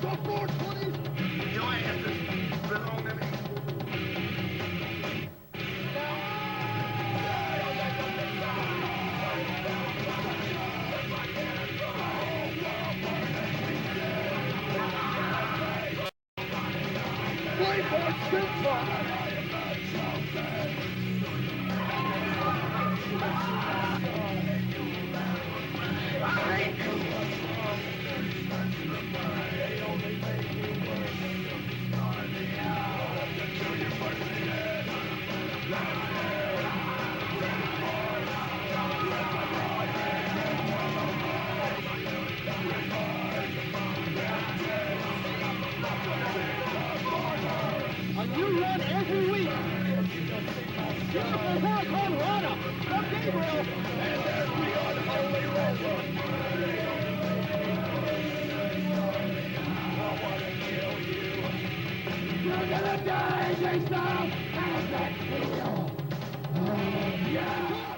the 420s. Your answers belong to me. Play for Ciglar. A new run every week. Beautiful work on Rana from Gabriel. And there we are, the Holy Rover. I want to kill you. You're gonna die, J-Style. And that's real. Yeah.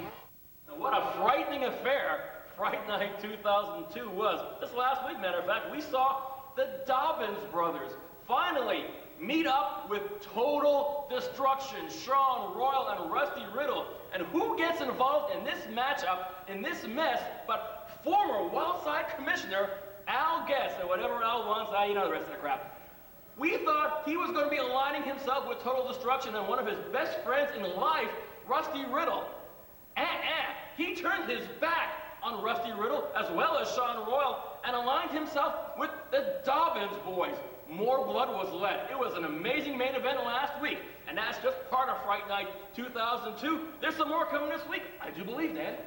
What a frightening affair Fright Night 2002 was. This last week, matter of fact, we saw the Dobbins brothers finally meet up with total destruction. Sean Royal and Rusty Riddle. And who gets involved in this matchup, in this mess, but former Wildside Commissioner Al Guest, or whatever Al wants, you know the rest of the crap. We thought he was going to be aligning himself with total destruction and one of his best friends in life, Rusty Riddle. He turned his back on Rusty Riddle as well as Sean Royal and aligned himself with the Dobbins boys. More blood was let. It was an amazing main event last week, and that's just part of Fright Night 2002. There's some more coming this week, I do believe, Dan.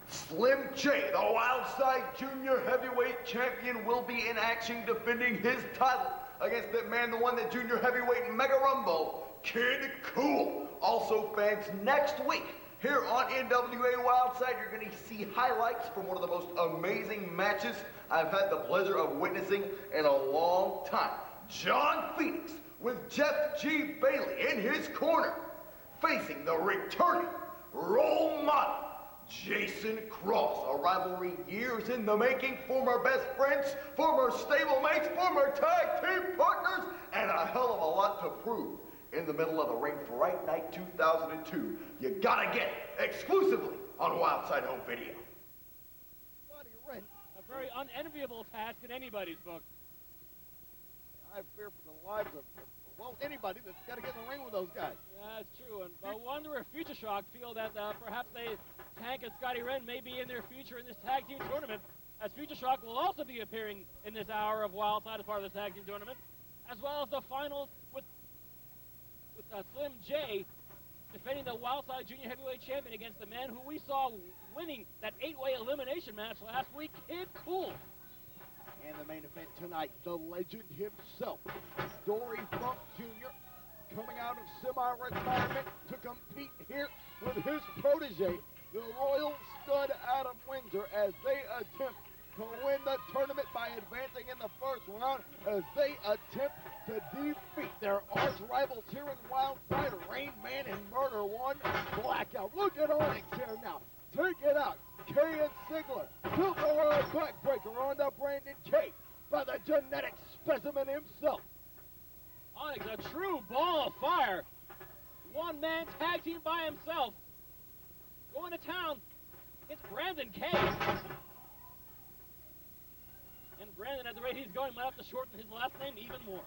Slim J, the Wildside Junior Heavyweight Champion, will be in action defending his title against that man, the one, that Junior Heavyweight Mega Rumbo, Kid Kool. Also, fans, next week, here on NWA Wildside, you're going to see highlights from one of the most amazing matches I've had the pleasure of witnessing in a long time. John Phoenix with Jeff G. Bailey in his corner, facing the returning role model, Jason Cross. A rivalry years in the making, former best friends, former stablemates, former tag team partners, and a hell of a lot to prove. In the middle of the ring, Fright Night 2002. You gotta get it exclusively on Wildside Home Video. Scottie, Wrenn, a very unenviable task in anybody's book. I fear for the lives of, well, anybody that's got to get in the ring with those guys. Yeah, that's true. And I wonder if Future Shock feel that perhaps Tank and Scottie Wrenn may be in their future in this tag team tournament, as Future Shock will also be appearing in this hour of Wildside as part of the tag team tournament, as well as the finals with Slim J defending the Wildside Junior Heavyweight Champion against the man who we saw winning that 8-way elimination match last week, Kid Kool. And the main event tonight, the legend himself, Dory Funk Jr., coming out of semi-retirement to compete here with his protege, the Royal Stud out of Windsor, as they attempt to win the tournament by advancing in the first round, as they attempt to defeat their arch rivals here in Wildside, Rain Man and Murder One, Blackout. Look at Onyx here now. Take it out. K and Ciglar. Tilt the world backbreaker on the Brandon K by the genetic specimen himself. Onyx, a true ball of fire. One man tag team by himself. Going to town. It's Brandon K. And Brandon, at the rate he's going, might have to shorten his last name even more.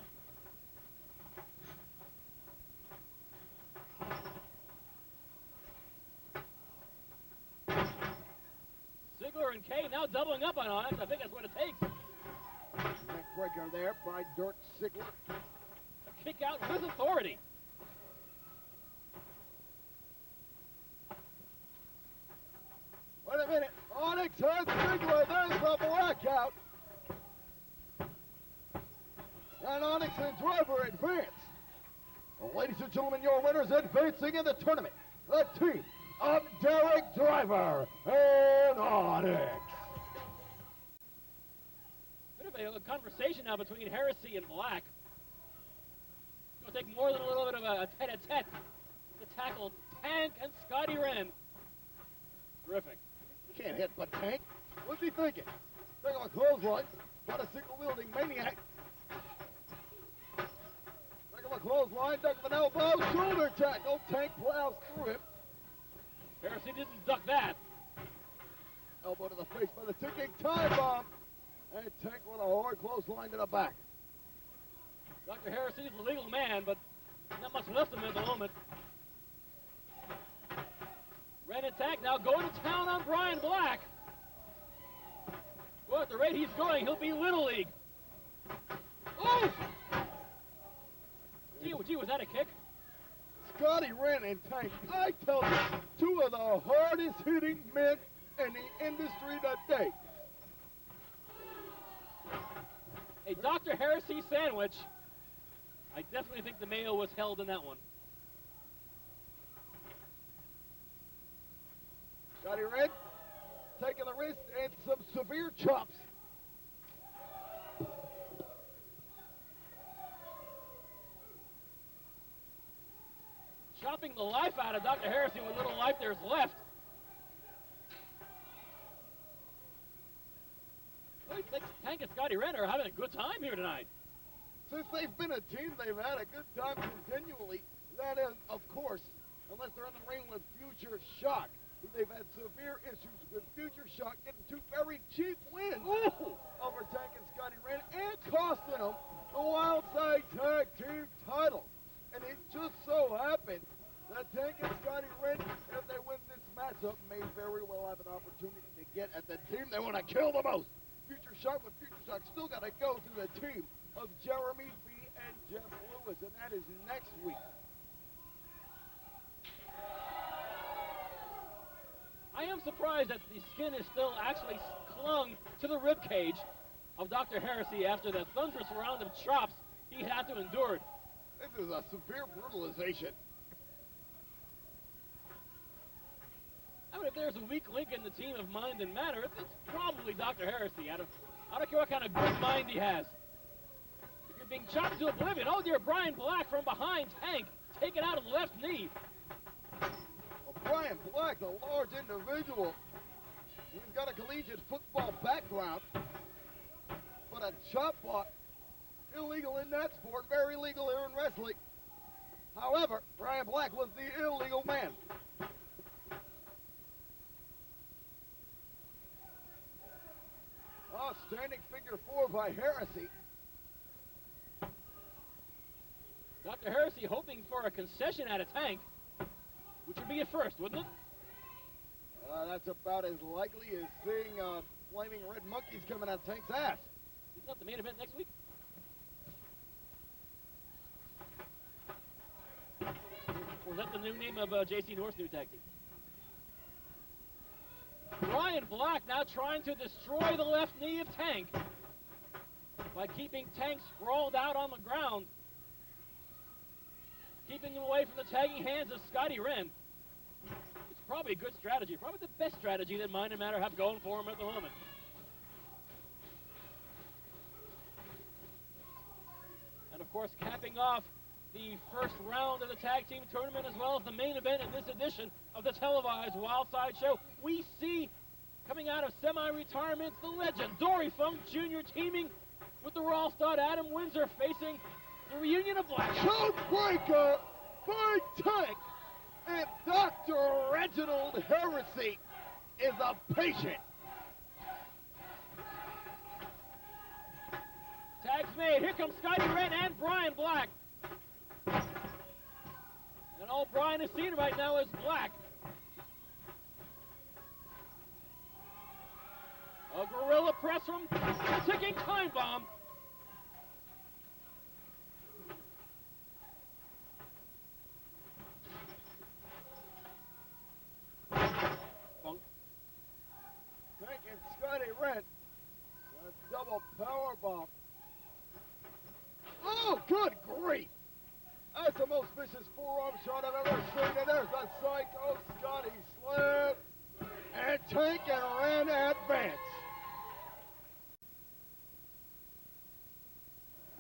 Ciglar and K now doubling up on Onyx. I think that's what it takes. Neckbreaker there by Dirk Ciglar. A kick out with authority. Wait a minute. Onyx has Ciglar. There's the Blackout. And Onyx and Driver advance. Well, ladies and gentlemen, your winners advancing in the tournament. The team of Derek Driver and Onyx. Bit of a conversation now between Heresy and Black. It's going to take more than a little bit of a tete-a-tete to tackle Tank and Scottie Wrenn. Terrific. You can't hit but Tank. What's he thinking? Taking a clothesline, but a single-wielding maniac Circle of clothesline, duck with an elbow, shoulder tackle. Tank plows through him. Heresy didn't duck that. Elbow to the face by the ticking time bomb. And Tank with a hard clothesline to the back. Dr. Heresy's a legal man, but not much left of him at the moment. Wrenn and Tank now going to town on Brian Black. Well, at the rate he's going, he'll be Little League. Oh! Gee, was that a kick? Scottie, Wrenn, and Tank, I tell you, two of the hardest hitting men in the industry today. A Dr. Heresy sandwich. I definitely think the mayo was held in that one. Scottie Wrenn taking the wrist and some severe chops. Chopping the life out of Dr. Heresy with little life there's left. Well, it looks Tank and Scottie Wrenn are having a good time here tonight. Since they've been a team, they've had a good time continually. That is, of course, unless they're in the ring with Future Shock. They've had severe issues with Future Shock getting two very cheap wins over Tank and Scottie Wrenn and costing them the Wildside Tag Team title. And it just so happened that Tank and Scottie Wrenn, if they win this matchup, may very well have an opportunity to get at the team they want to kill the most. Future Shock with Future Shock still got to go through the team of Jeremy B. and Jeff Lewis, and that is next week. I am surprised that the skin is still actually clung to the rib cage of Dr. Heresy after that thunderous round of chops he had to endure. This is a severe brutalization. I mean, if there's a weak link in the team of mind and matter, it's probably Dr. Heresy. I don't care what kind of good mind he has. If you're being chopped to oblivion, oh dear, Brian Black from behind Tank, taken out of the left knee. Brian Black, a large individual. He's got a collegiate football background, but a chop block, illegal in that sport, very legal here in wrestling. However, Brian Black was the illegal man. Standing figure four by Heresy. Dr. Heresy hoping for a concession out of Tank, which would be a first, wouldn't it? That's about as likely as seeing flaming red monkeys coming out of Tank's ass. Isn't that the main event next week? Or is that the new name of JC North's new tag team? Brian Black now trying to destroy the left knee of Tank by keeping Tank sprawled out on the ground, keeping him away from the tagging hands of Scottie Wrenn. It's probably a good strategy, probably the best strategy that Mind and Matter have going for him at the moment. And of course, capping off the first round of the tag team tournament, as well as the main event in this edition of the televised Wildside show, we see coming out of semi-retirement the legend Dory Funk Jr. teaming with the Raw stud Adam Windsor, facing the reunion of Blackout. Showbreaker by Tank, and Dr. Reginald Heresy is a patient. Tags made. Here comes Scottie Wrenn and Brian Black. And all Brian is seeing right now is Black. A gorilla press from a ticking time bomb. Funk. Tank and Scottie Wrenn. A double power bomb. Oh, good grief! That's the most vicious forearm shot I've ever seen. And there's the Psycho Scottie Slam. And Tank and Wrenn advance.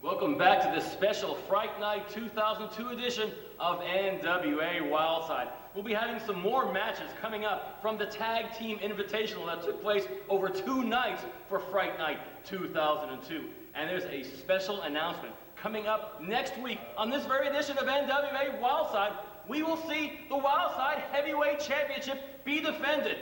Welcome back to this special Fright Night 2002 edition of NWA Wildside. We'll be having some more matches coming up from the Tag Team Invitational that took place over 2 nights for Fright Night 2002. And there's a special announcement. Coming up next week on this very edition of NWA Wildside, we will see the Wildside Heavyweight Championship be defended.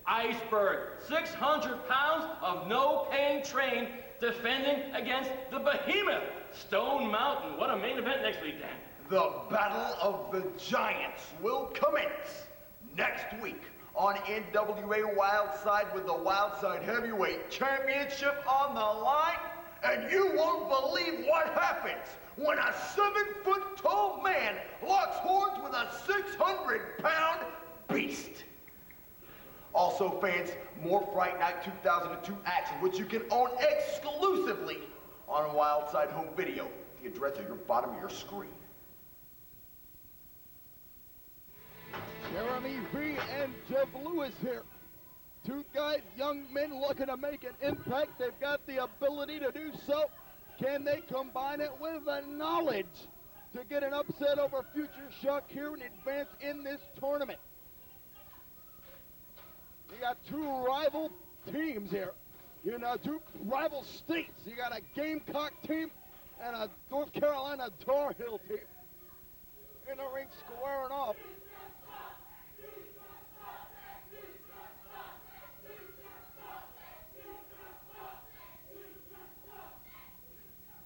Iceberg, 600 pounds of no-pain train, defending against the behemoth, Stone Mountain. What a main event next week, Dan. The Battle of the Giants will commence next week on NWA Wildside with the Wildside Heavyweight Championship on the line. And you won't believe what happens when a 7-foot-tall man locks horns with a 600-pound beast. Also, fans, more Fright Night 2002 action, which you can own exclusively on Wildside Home Video. The address at your bottom of your screen. Jeremy V and Jeff Lewis here. Two guys, young men looking to make an impact. They've got the ability to do so. Can they combine it with the knowledge to get an upset over Future Shock here and advance in this tournament? You got two rival teams here. You know, two rival states. You got a Gamecock team and a North Carolina Tar Heel team. In the ring squaring off.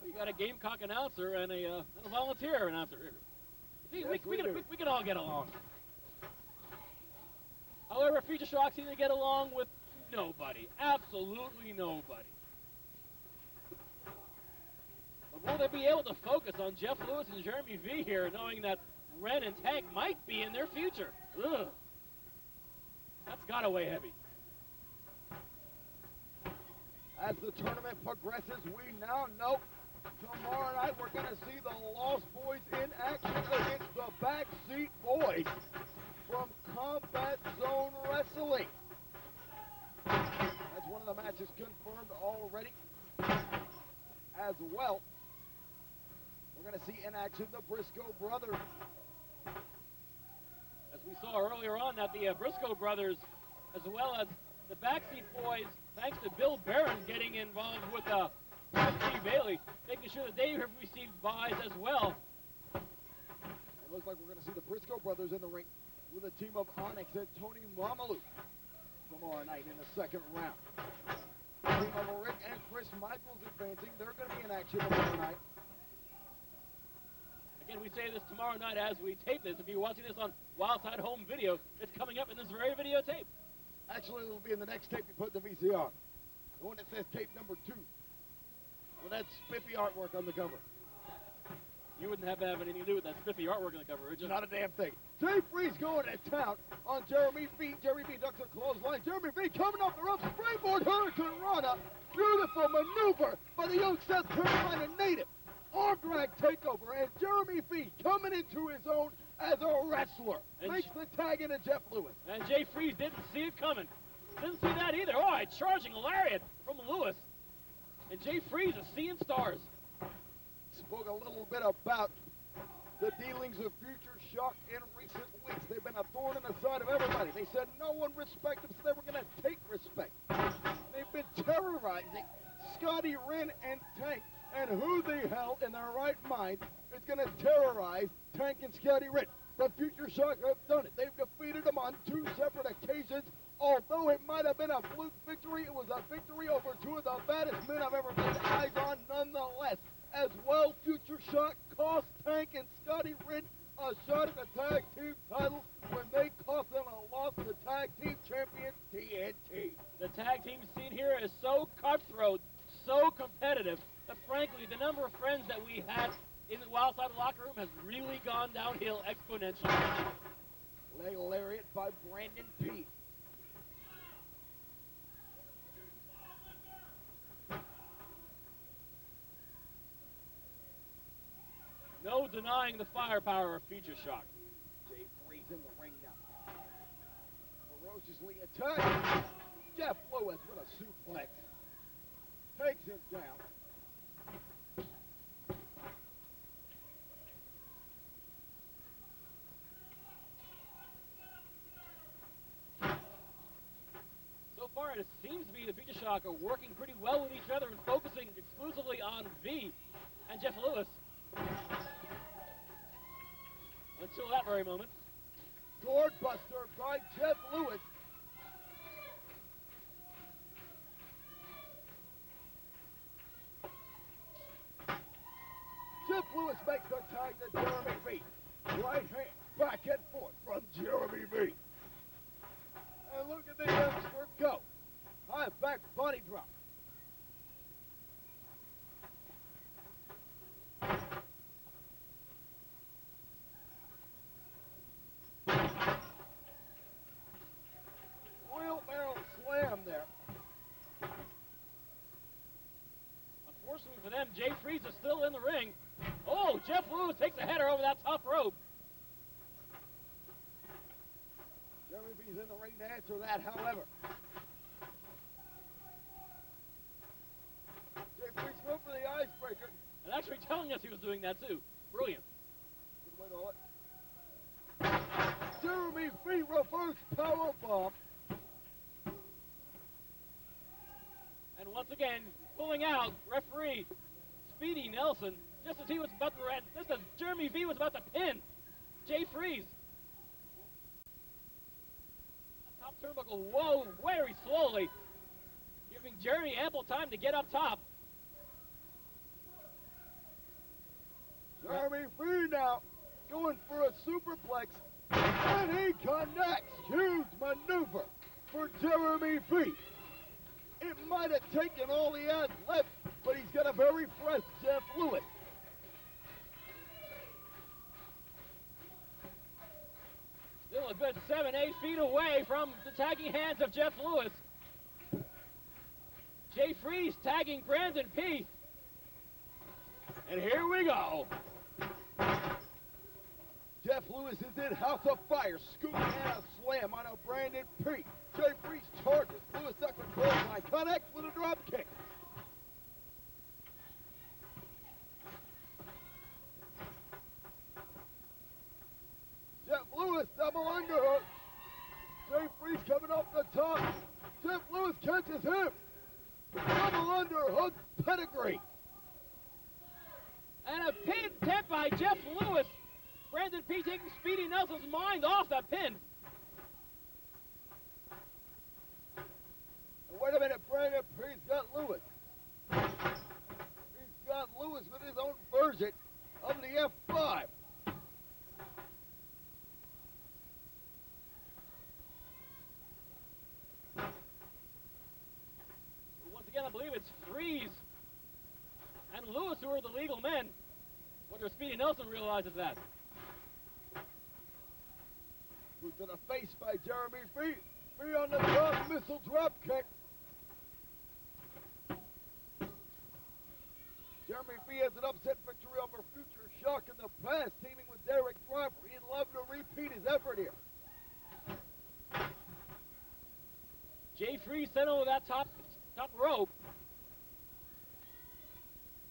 You got a Gamecock announcer and a volunteer announcer. See, Yes, we can all get along. However, Future Shock seem to get along with nobody. Absolutely nobody. But will they be able to focus on Jeff Lewis and Jeremy V here, knowing that Wrenn and Tank might be in their future? Ugh. That's gotta weigh heavy. As the tournament progresses, we now know tomorrow night we're going to see the Lost Boys in action against the Backseat Boys from Combat Zone Wrestling. That's one of the matches confirmed already. As well, we're going to see in action the Briscoe Brothers. As we saw earlier on that the Briscoe Brothers, as well as the Backseat Boys, thanks to Bill Barron getting involved with Steve Bailey, making sure that they have received buys as well. It looks like we're going to see the Briscoe Brothers in the ring with a team of Onyx and Tony Mamalu tomorrow night in the second round. The team of Rick and Chris Michaels advancing. They're going to be in action tomorrow night. Again, we say this tomorrow night as we tape this. If you're watching this on Wildside Home Video, it's coming up in this very videotape. Actually, it'll be in the next tape you put in the VCR. The one that says tape number 2. With that spiffy artwork on the cover. You wouldn't have to have anything to do with that spiffy artwork on the cover, would you? Not a damn thing. Jay Freeze going to town on Jeremy V. Jeremy V ducks a clothesline. Jeremy V coming off the ropes. Springboard Hurricane Rana. Beautiful maneuver by the young South Carolina native. Arm drag takeover. And Jeremy V coming into his own as a wrestler. And makes the tag into Jeff Lewis. And Jay Freeze didn't see it coming. Didn't see that either. All right, charging lariat from Lewis. And Jay Freeze is seeing stars. Spoke a little bit about the dealings of Future Shock in recent weeks. They've been a thorn in the side of everybody. They said no one respects them, so they were going to take respect. They've been terrorizing Scottie, Wrenn, and Tank. And who the hell in their right mind is going to terrorize Tank and Scottie Wrenn? But Future Shock have done it. They've defeated them on 2 separate occasions. Although it might have been a fluke victory, it was a victory over 2 of the baddest men I've ever laid eyes on nonetheless. As well, Future Shock cost Tank and Scottie Wrenn a shot at the tag team titles when they cost them a loss to tag team champion TNT. The tag team scene here is so cutthroat, so competitive, that frankly, the number of friends that we had in the Wildside locker room has really gone downhill exponentially. Leg lariat by Brandon P. No denying the firepower of Future Shock. Jay Freeze in the ring now. Ferociously attacked. Jeff Lewis with a suplex. Takes him down. So far, it seems to be the Future Shock are working pretty well with each other and focusing exclusively on V and Jeff Lewis. Until that very moment. Sword buster by Jeff Lewis. Jeff Lewis makes the tag to Jeremy V. Right hand back and forth from Jeremy V. And look at the youngster go. High back body drop. Wheelbarrow slam there. Unfortunately for them, Jay Freeze is still in the ring. Oh, Jeff Lewis takes a header over that top rope. Jeremy V's in the ring to answer that, however. Jay Freeze going for the icebreaker. And actually telling us he was doing that too. Brilliant. Good way to it. Jeremy V reverse powerbomb. And once again, pulling out referee Speedy Nelson, just as he was about to, just as Jeremy V was about to pin Jay Freeze. Top turnbuckle, whoa, very slowly, giving Jeremy ample time to get up top. Jeremy V now going for a superplex, and he connects. Huge maneuver for Jeremy V. It might have taken all he has left, but he's got a very fresh Jeff Lewis. Still a good 7-8 feet away from the tagging hands of Jeff Lewis. Jay Freeze tagging Brandon P. And here we go. Jeff Lewis is in House of Fire, scooping and a slam on a Brandon P. Jay Freeze charges. Lewis ducks with clothesline, connects with a drop kick. Jeff Lewis double underhook. Jay Freeze coming off the top. Jeff Lewis catches him. Double underhook pedigree. And a pin attempt by Jeff Lewis. Brandon P taking Speedy Nelson's mind off that pin. And wait a minute, Brandon P's got Lewis. He's got Lewis with his own version of the F5. Once again, I believe it's Freeze and Lewis who are the legal men. Wonder if Speedy Nelson realizes that. Who's to the face by Jeremy V. V on the top, missile drop kick. Jeremy V has an upset victory over Future Shock in the past, teaming with Derek Driver. He'd love to repeat his effort here. Jay Freeze sent over that top rope.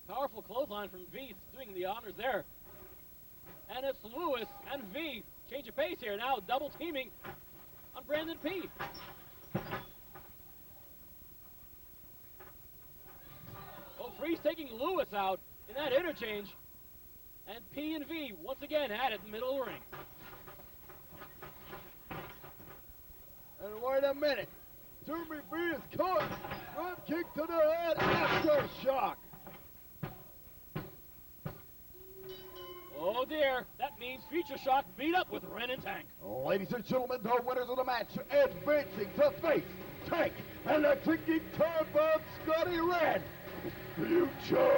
Powerful clothesline from V, doing the honors there. And it's Lewis and V. Change of pace here now, double teaming on Brandon P. Oh, Freeze taking Lewis out in that interchange. And P and V once again at it in the middle of the ring. And wait a minute. Jeremy V is caught. Drop kick to the head after shock. Oh dear, that means Future Shock beat up with Wrenn and Tank. Ladies and gentlemen, the winners of the match, advancing to face Tank and the ticking time bomb, Scottie Wrenn. Future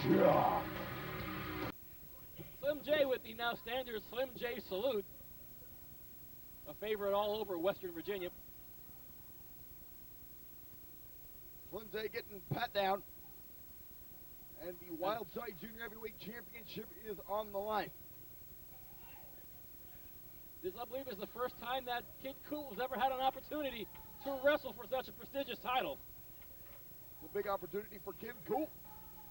Shock. Slim J with the now standard Slim J salute. A favorite all over Western Virginia. Slim J getting pat down. And the Wildside Junior Heavyweight Championship is on the line. This, I believe, is the first time that Kid Kool has ever had an opportunity to wrestle for such a prestigious title. It's a big opportunity for Kid Kool.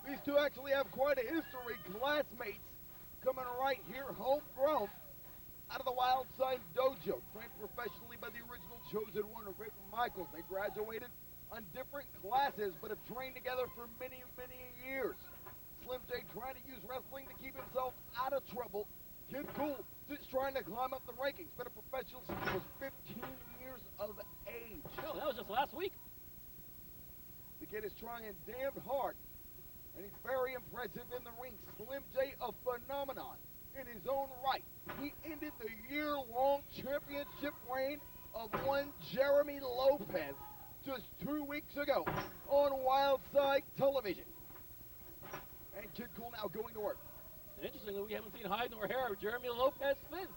These two actually have quite a history. Classmates coming right here, homegrown, out of the Wildside Dojo, trained professionally by the original Chosen One of Rick Michaels. They graduated on different classes, but have trained together for many, many years. Slim J trying to use wrestling to keep himself out of trouble. Kid Kool just trying to climb up the rankings. Been a professional since he was 15 years of age. Oh, that was just last week. The kid is trying damn hard, and he's very impressive in the ring. Slim J, a phenomenon in his own right. He ended the year-long championship reign of one Jeremy Lopez just 2 weeks ago on Wildside television. And Kid Kool now going to work. And interestingly, we haven't seen hide nor hair of Jeremy Lopez since.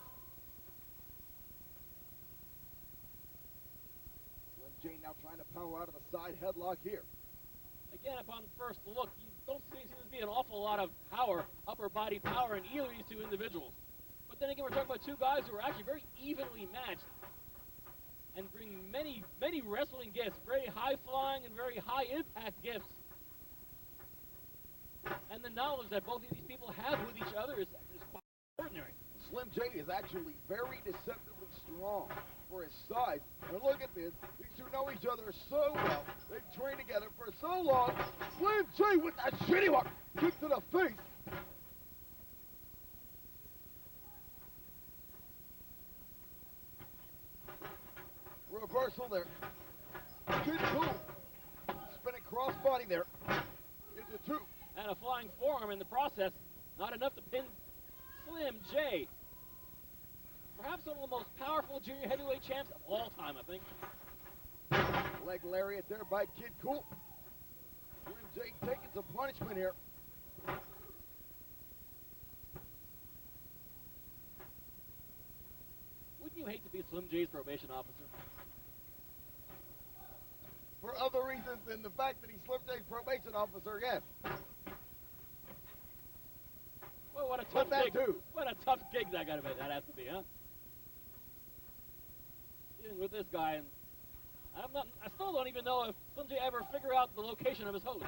Slim J now trying to power out of the side headlock here. Again, upon first look, you don't seem to be an awful lot of power, upper body power in either of these two individuals. But then again, we're talking about two guys who are actually very evenly matched and bring many, many wrestling gifts, very high-flying and very high-impact gifts. And the knowledge that both of these people have with each other is quite extraordinary. Slim J is actually very deceptively strong for his size. And look at this. These two know each other so well. They've trained together for so long. Slim J with that shitty one. Kick to the face. Reversal there. Kid Kool. Spinning crossbody there. It's a two. And a flying forearm in the process. Not enough to pin Slim J. Perhaps one of the most powerful junior heavyweight champs of all time, I think. Leg lariat there by Kid Kool. Slim J taking some punishment here. Wouldn't you hate to be Slim J's probation officer? For other reasons than the fact that he's Slim J's probation officer, yes. Well, what a tough that gig. too. What a tough gig that has to be, huh? Dealing with this guy, and I still don't even know if Slim J ever figure out the location of his host.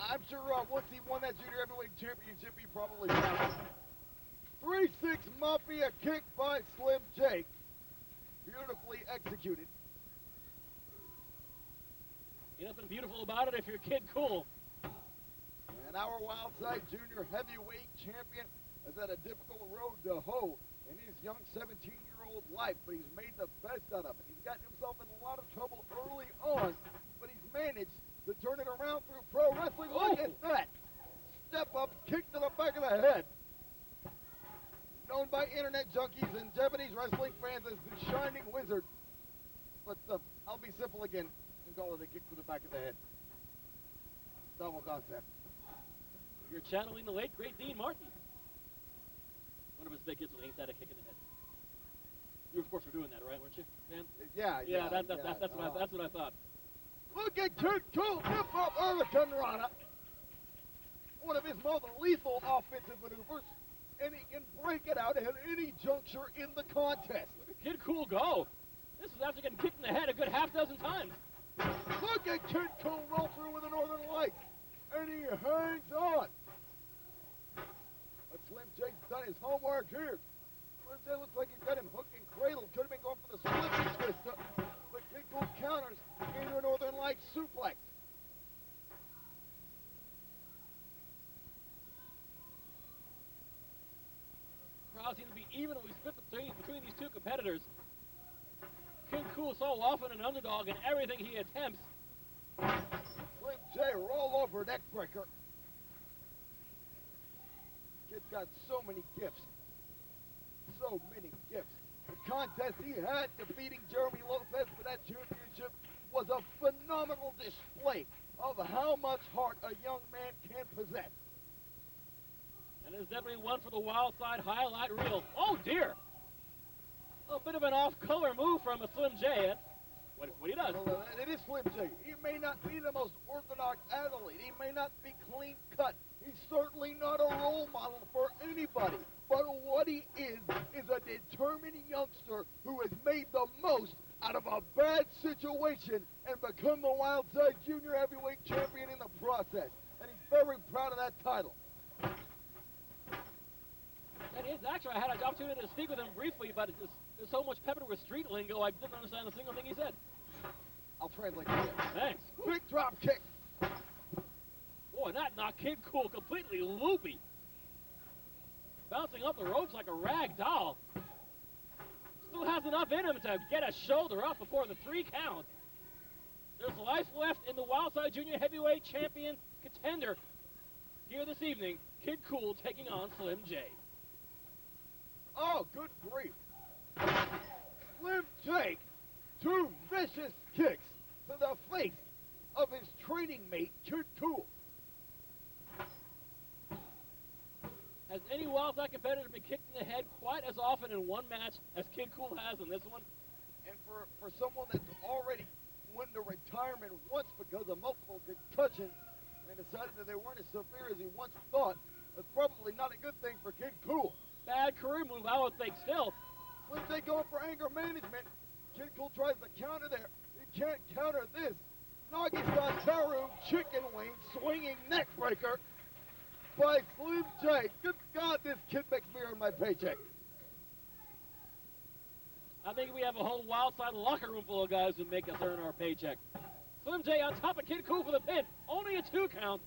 I'm sure once he won that junior heavyweight championship, he probably found it. 3-6 Mafia kick by Slim J. Beautifully executed. You know, nothing beautiful about it if you're Kid Kool. And our Wildside junior heavyweight champion has had a difficult road to hoe in his young 17-year-old life, but he's made the best out of it. He's gotten himself in a lot of trouble early on, but he's managed to turn it around through pro wrestling. Look at that. Step up, kick to the back of the head. Known by internet junkies and Japanese wrestling fans as the Shining Wizard. But I'll be simple again and call it a kick to the back of the head. Double concept. You're channeling the late, great Dean Martin. One of his big hits was Ain't That a Kick in the Head. You, of course, were doing that, right, weren't you, Dan? Yeah. That's what I thought. Look at Kid Kool, hip hop Hurricane Rana. One of his most lethal offensive maneuvers, and he can break it out at any juncture in the contest. Look at Kid Kool go. This is after getting kicked in the head a good half dozen times. Look at Kid Kool roll through with the Northern Lights, and he hangs on. But Slim J's done his homework here. Slim J looks like he's got him hooked and cradled. Could have been going for the slippy twist, but Kid Kool counters into a Northern Lights suplex. Crowd seems to be evenly split between these two competitors. Kid Kool so often an underdog in everything he attempts. Slim J roll over neck breaker. Kid's got so many gifts. So many gifts. The contest he had defeating Jeremy Lopez for that championship was a phenomenal display of how much heart a young man can possess. And it's definitely one for the Wildside highlight reel. Oh, dear. A bit of an off-color move from a Slim J. That's what he does. Well, it is Slim J. He may not be the most orthodox athlete. He may not be clean cut. He's certainly not a role model for anybody. But what he is a determined youngster who has made the most out of a bad situation and become the Wildside Junior Heavyweight Champion in the process. And he's very proud of that title. And it's actually, I had an opportunity to speak with him briefly, but it's so much peppered with street lingo, I didn't understand a single thing he said. I'll translate for you. Thanks. Quick drop kick. Boy, that knocked Kid Kool completely loopy. Bouncing up the ropes like a rag doll. Still has enough in him to get a shoulder up before the 3 count. There's life left in the Wildside Junior Heavyweight Champion contender here this evening. Kid Kool taking on Slim J. Oh, good grief. Slim J, 2 vicious kicks to the face of his training mate, Kid Kool. Has any Wildside competitor been kicked in the head quite as often in one match as Kid Kool has in this one? And for someone that's already went into retirement once because of multiple concussions and decided that they weren't as severe as he once thought, that's probably not a good thing for Kid Kool. Bad career move, I would think still. Slim J going for anger management. Kid Kool tries to counter there. He can't counter this. Nagi Sataru chicken wing swinging neck breaker by Slim J. Good God, this kid makes me earn my paycheck. I think we have a whole Wildside locker room full of guys who make us earn our paycheck. Slim J on top of Kid Kool for the pin. Only a 2 count.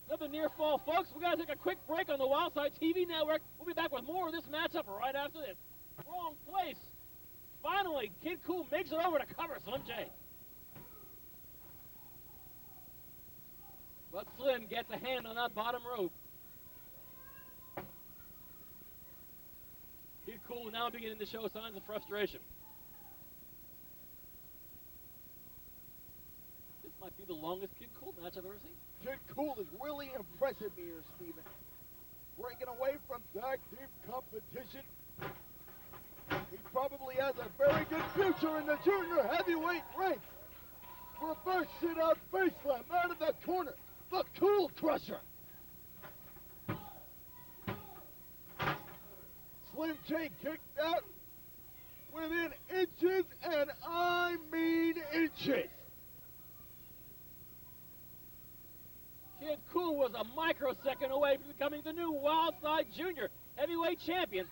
Nothing near fall, folks. We got to take a quick break on the Wildside TV network. We'll be back with more of this matchup right after this. Wrong place. Finally, Kid Kool makes it over to cover Slim J. But Slim gets a hand on that bottom rope. Kid Kool now beginning to show signs of frustration. This might be the longest Kid Kool match I've ever seen. Kid Kool is really impressing me here, Steven. Breaking away from tag team competition. He probably has a very good future in the junior heavyweight ranks. Reverse sit out face slam out of the corner. The Kool Crusher. Slim J kicked out within inches, and I mean inches. Kid Kool was a microsecond away from becoming the new Wildside Junior Heavyweight Champion.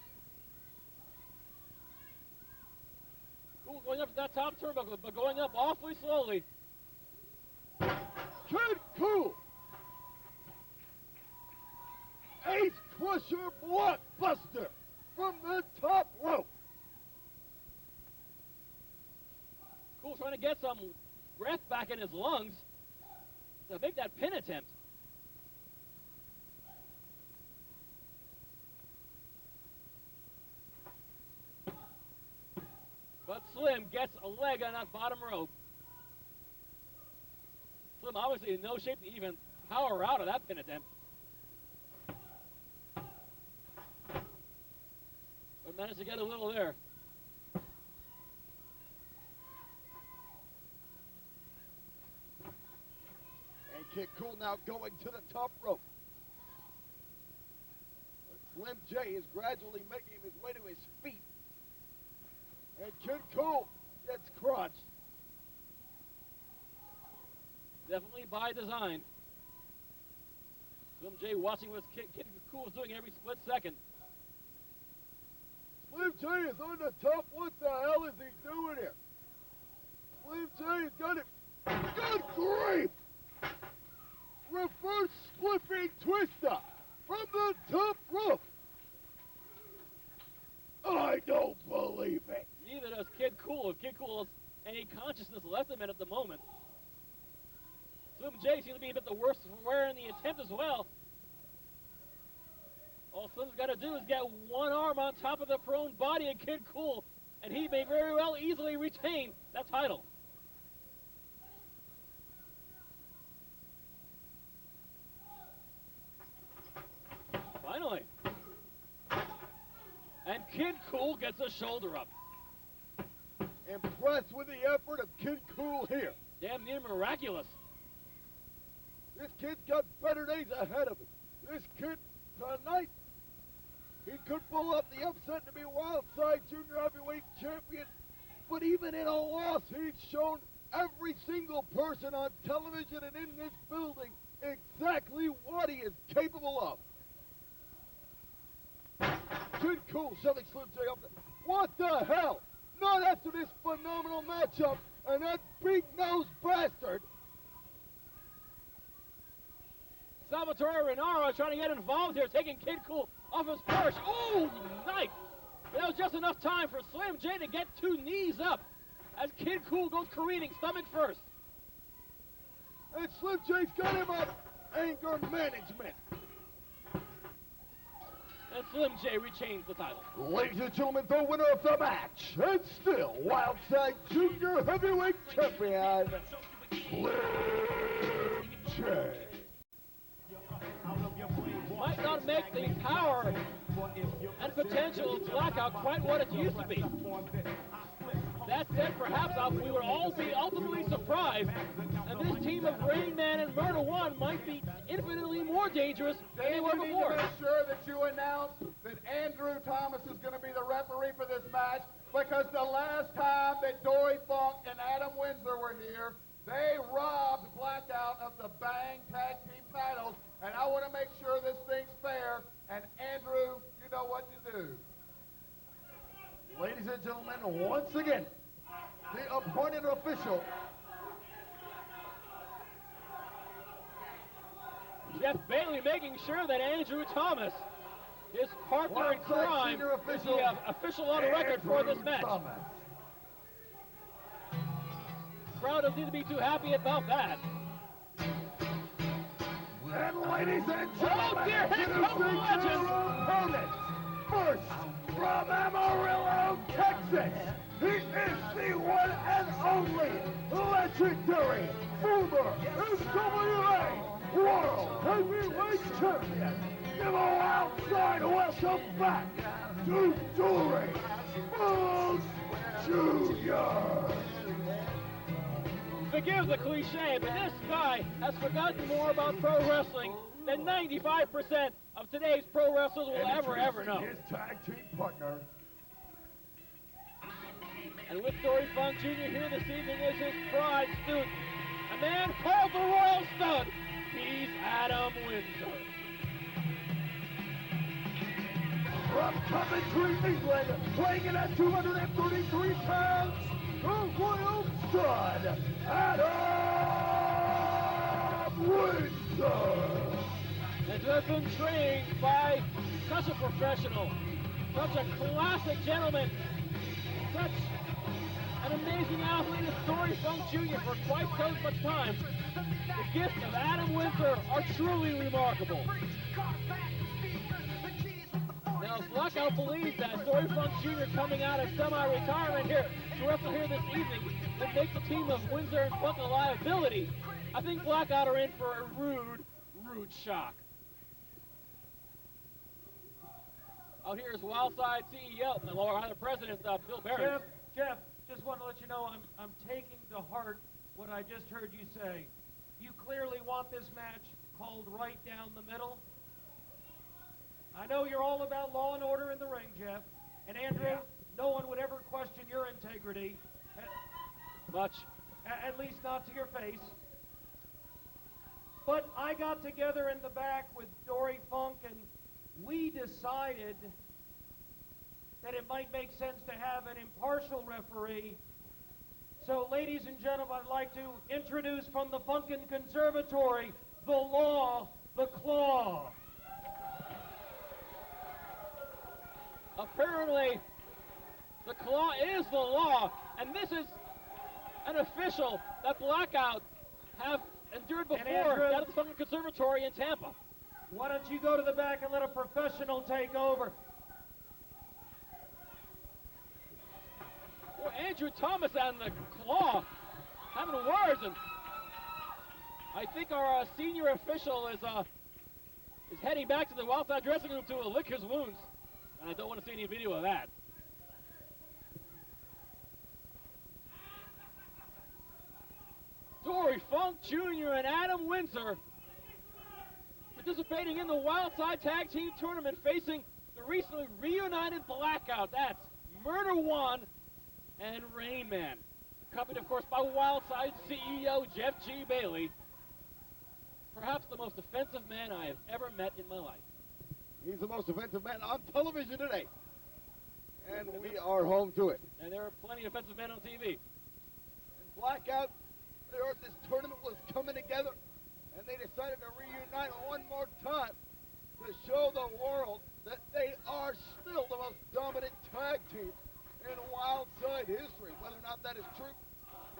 Kool going up to that top turnbuckle, but going up awfully slowly. Kid Kool. Ace Crusher blockbuster from the top rope. Kool trying to get some breath back in his lungs to make that pin attempt. But Slim gets a leg on that bottom rope. Slim obviously in no shape to even power out of that pin attempt. But managed to get a little there. And Kid Kool now going to the top rope. But Slim J is gradually making his way to his feet. And Kid Kool gets crushed. Definitely by design. Slim J watching what Kid Kool is doing every split second. Slim J is on the top. What the hell is he doing here? Slim J has got it. Good grief! Reverse flipping twister from the top rope. I don't believe it. Neither does Kid Kool. If Kid Kool has any consciousness left in him at the moment. Slim J seems to be a bit the worst for wearing the attempt as well. All Slim's got to do is get one arm on top of the prone body of Kid Kool, and he may very well easily retain that title. Finally. And Kid Kool gets a shoulder up. Impressed with the effort of Kid Kool here. Damn near miraculous. This kid's got better days ahead of him. This kid, tonight, he could pull up the upset to be Wildside Junior Heavyweight Champion. But even in a loss, he's shown every single person on television and in this building exactly what he is capable of. Kid Kool shoving Slim J up there. What the hell? Not after this phenomenal matchup and that big-nosed bastard. Salvatore Renaro trying to get involved here, taking Kid Kool off his perch. Oh, nice! That was just enough time for Slim J to get 2 knees up as Kid Kool goes careening, stomach first. And Slim J's got him up. Anger management. And Slim J retains the title. Ladies and gentlemen, the winner of the match, and still Wildside Junior Heavyweight Champion, Slim J. Might not make the power and potential of Blackout quite what it used to be. That said, perhaps we would all be ultimately surprised, and this team of Rain Man and Murder One might be infinitely more dangerous than they were before. You need to make sure that you announce that Andrew Thomas is going to be the referee for this match, because the last time that Dory Funk and Adam Windsor were here, they robbed Blackout of the Bang Tag Team titles, and I want to make sure this thing's fair, and Andrew, you know what to do. Ladies and gentlemen, once again, the appointed official, Jeff Bailey, making sure that Andrew Thomas, his partner in crime, is the official on record for this match. Crowd doesn't need to be too happy about that. And ladies and gentlemen, Oh dear, here comes the legend! opponents. First, from Amarillo, Texas, he is the one and only legendary former NWA World Heavyweight Champion. Give a Wildside welcome back to Dory Jr. Forgive the cliche, but this guy has forgotten more about pro wrestling than 95% of today's pro wrestlers will ever know. His tag team partner. And with Dory Funk Jr. here this evening is his pride student, a man called the Royal Stud. He's Adam Windsor. From Coventry, England, weighing in at 233 pounds, the Royal Stud, Adam Windsor. And has been trained by such a professional, such a classic gentleman, such an amazing athlete as Dory Funk Jr. for quite so much time. The gifts of Adam Windsor are truly remarkable. Now, Blackout believes that Dory Funk Jr. coming out of semi-retirement here to wrestle here this evening would make the team of Windsor and Funk a liability. I think Blackout are in for a rude shock. Out here is Wildside CEO, or rather President Bill Barrett. Jeff, just want to let you know I'm taking to heart what I just heard you say. You clearly want this match called right down the middle. I know you're all about law and order in the ring, Jeff. And Andrew, no one would ever question your integrity. Much. At least not to your face. But I got together in the back with Dory Funk, and we decided that it might make sense to have an impartial referee. So, ladies and gentlemen, I'd like to introduce from the Funkin' Conservatory, the Law, the Claw. Apparently, the Claw is the law, and this is an official that Blackout have endured before down at the Funkin' Conservatory in Tampa. Why don't you go to the back and let a professional take over? Well, Andrew Thomas and the Claw having words, and I think our senior official is heading back to the Wildside dressing room to lick his wounds, and I don't want to see any video of that. Dory Funk Jr. and Adam Windsor participating in the Wildside Tag Team Tournament, facing the recently reunited Blackout. That's Murder One and Rain Man, accompanied, of course, by Wildside CEO Jeff G. Bailey, perhaps the most offensive man I have ever met in my life. He's the most offensive man on television today. And we are home to it. And there are plenty of offensive men on TV. And Blackout, they heard this tournament was coming together, and they decided to reunite one more time to show the world that they are still the most dominant tag team in Wildside history. Whether or not that is true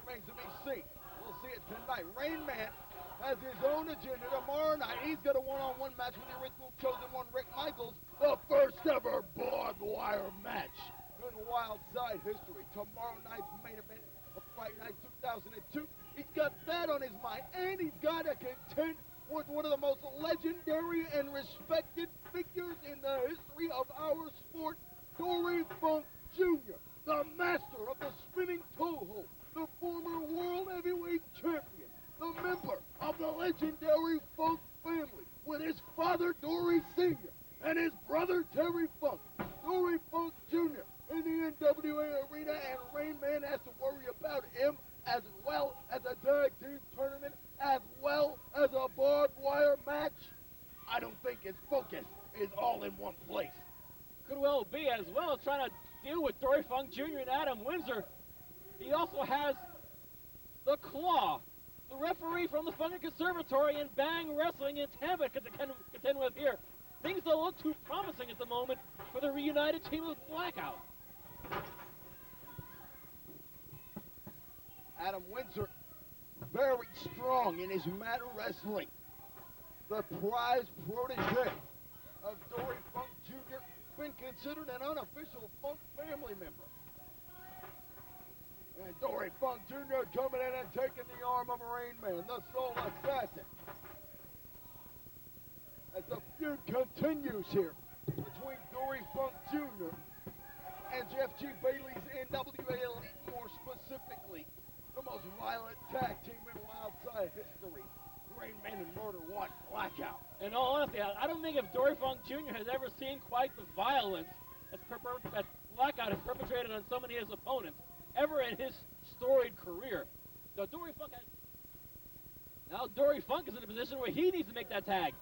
remains to be seen. We'll see it tonight. Rain Man has his own agenda tomorrow night. He's got a one-on-one match with the original Chosen One, Rick Michaels, the first ever barbed wire match in Wildside history. Tomorrow night's main event of Fright Night 2002. He's got that on his mind, and he's got to contend with one of the most legendary and respected figures in the history of our sport, Dory Funk Jr., the master of the spinning toe hold, the former world heavyweight champion, the member of the legendary Funk family, with his father Dory Sr. and his brother Terry Funk. Dory Funk Jr. in the NWA arena, and Rain Man has to worry about him as well as a tag team tournament, as well as a barbed wire match. I don't think his focus is all in one place. Could well be, as well as trying to deal with Dory Funk Jr. and Adam Windsor. He also has the Claw, the referee from the Funky Conservatory and Bang Wrestling in Tampa to contend with here. Things don't look too promising at the moment for the reunited team of Blackout. Adam Windsor, very strong in his mat wrestling. The prize protege of Dory Funk Jr., been considered an unofficial Funk family member. And Dory Funk Jr. coming in and taking the arm of Rain Man, the Soul Assassin. As the feud continues here between Dory Funk Jr. and Jeff G. Bailey's NWA Elite, more specifically, the most violent tag team in Wildside history. Rain Man and Murder One, Blackout. In all honesty, I don't think if Dory Funk Jr. has ever seen quite the violence that Blackout has perpetrated on so many of his opponents ever in his storied career. Now Dory Funk is in a position where he needs to make that tag.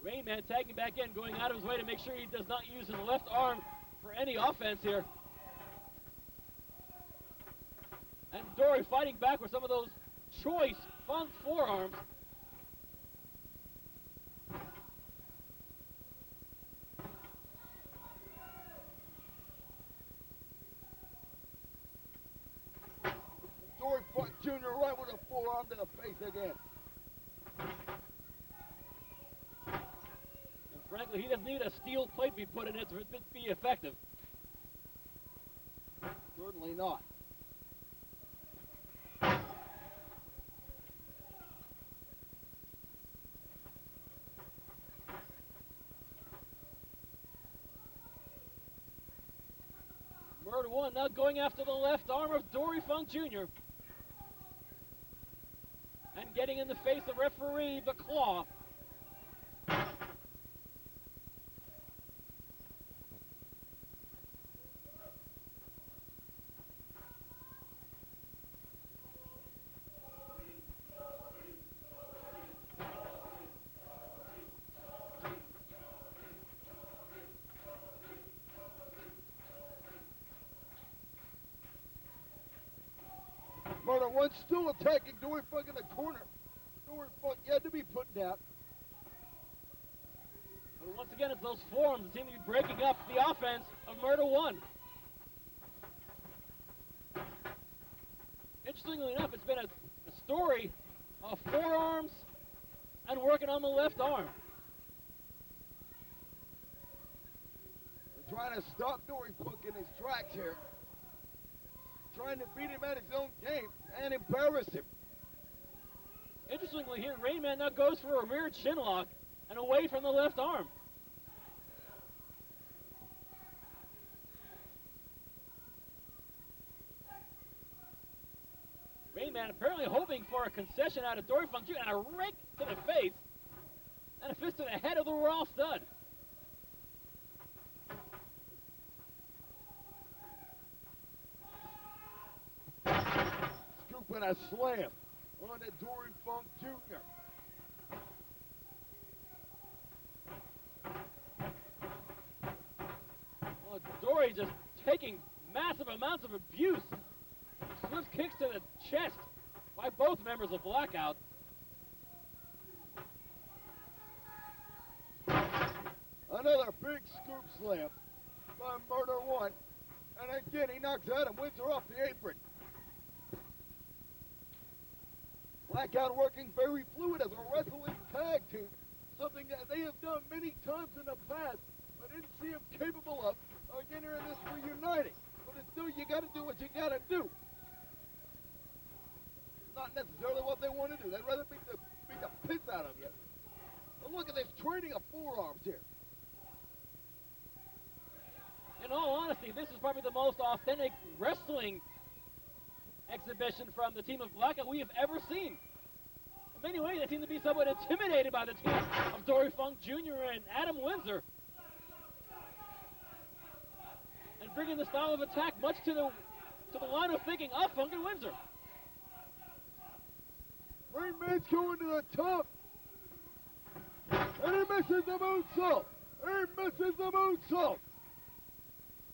Rain Man tagging back in, going out of his way to make sure he does not use his left arm for any offense here. And Dory fighting back with some of those choice Funk forearms. Dory Funk Jr. right with a forearm to the face again. And frankly, he doesn't need a steel plate be put in it to be effective. Certainly not. Murder One now going after the left arm of Dory Funk Jr. And getting in the face of referee, the Claw. Murder One still attacking Dory Funk in the corner. Dory Funk had to be put down. But once again, it's those forearms that seem to be breaking up the offense of Murder One. Interestingly enough, it's been a story of forearms and working on the left arm. They're trying to stop Dory Funk in his tracks here. Trying to beat him at his own game and embarrass him. Interestingly here, Rain Man now goes for a rear chin lock and away from the left arm. Rain Man apparently hoping for a concession out of Dory Funk Jr. and a rake to the face and a fist to the head of the Raw Stud. Scoop and a slam on the Dory Funk Jr. Well, Dory just taking massive amounts of abuse. Swift kicks to the chest by both members of Blackout. Another big scoop slam by Murder One. And again, he knocks Adam Windsor off the apron. Blackout working very fluid as a wrestling tag team. Something that they have done many times in the past, but didn't see them capable of again here in this reuniting. But it's still, you got to do what you got to do. Not necessarily what they want to do. They'd rather beat the piss out of you. But look at this trading of forearms here. In all honesty, this is probably the most authentic wrestling exhibition from the team of Blackout we have ever seen. In many ways, they seem to be somewhat intimidated by the team of Dory Funk Jr. and Adam Windsor. And bringing the style of attack much to the line of thinking of Funk and Windsor. Rainman's going to the top. And he misses the moonsault. He misses the moonsault.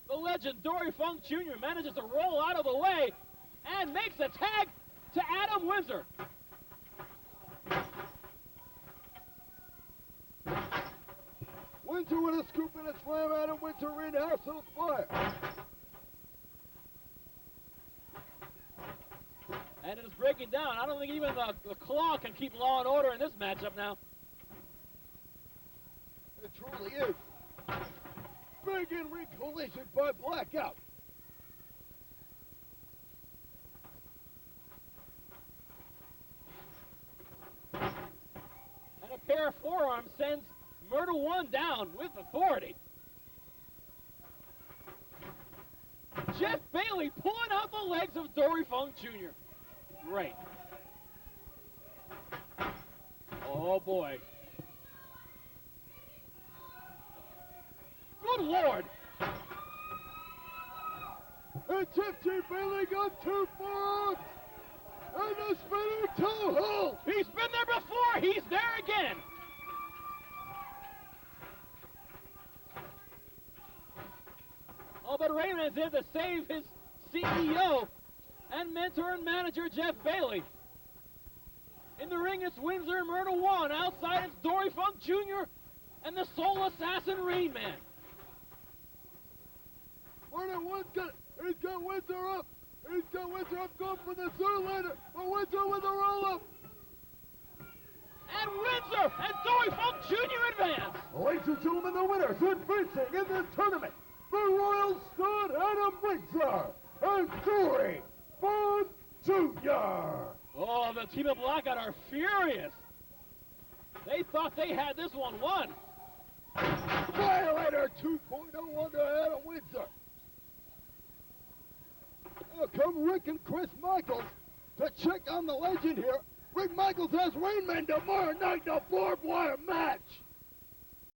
The legend, Dory Funk Jr., manages to roll out of the way and makes a tag to Adam Windsor. Windsor with a scoop and a slam. Adam Windsor in house of fire. And it is breaking down. I don't think even the Claw can keep law and order in this matchup now. It truly is. Big in-ring collision by Blackout. And a pair of forearms sends Murder One down with authority. Jeff Bailey pulling out the legs of Dory Funk Jr. Great. Oh boy. Good Lord. And Jeff G. Bailey got 2 forearms. And a spinning toe hold. He's been there before. He's there again. Oh, but Raymond's in to save his CEO and mentor and manager, Jeff Bailey. In the ring, it's Windsor and Murder One. Outside, it's Dory Funk Jr. and the Soul Assassin Rainman. Murder One's got, he's got Windsor up. He's got Windsor up going for the Zoolander. But Windsor with a roll-up. And Windsor and Dory Funk Jr. advance. Ladies and gentlemen, the winners advancing in this tournament, the Royal Stud Adam Windsor and Dory Funk Jr. Oh, the team of Blackout are furious. They thought they had this one won. Violator 2.0 under Adam Windsor. Now come Rick and Chris Michaels to check on the legend here. Rick Michaels has Rainman tomorrow night in a barbed wire match.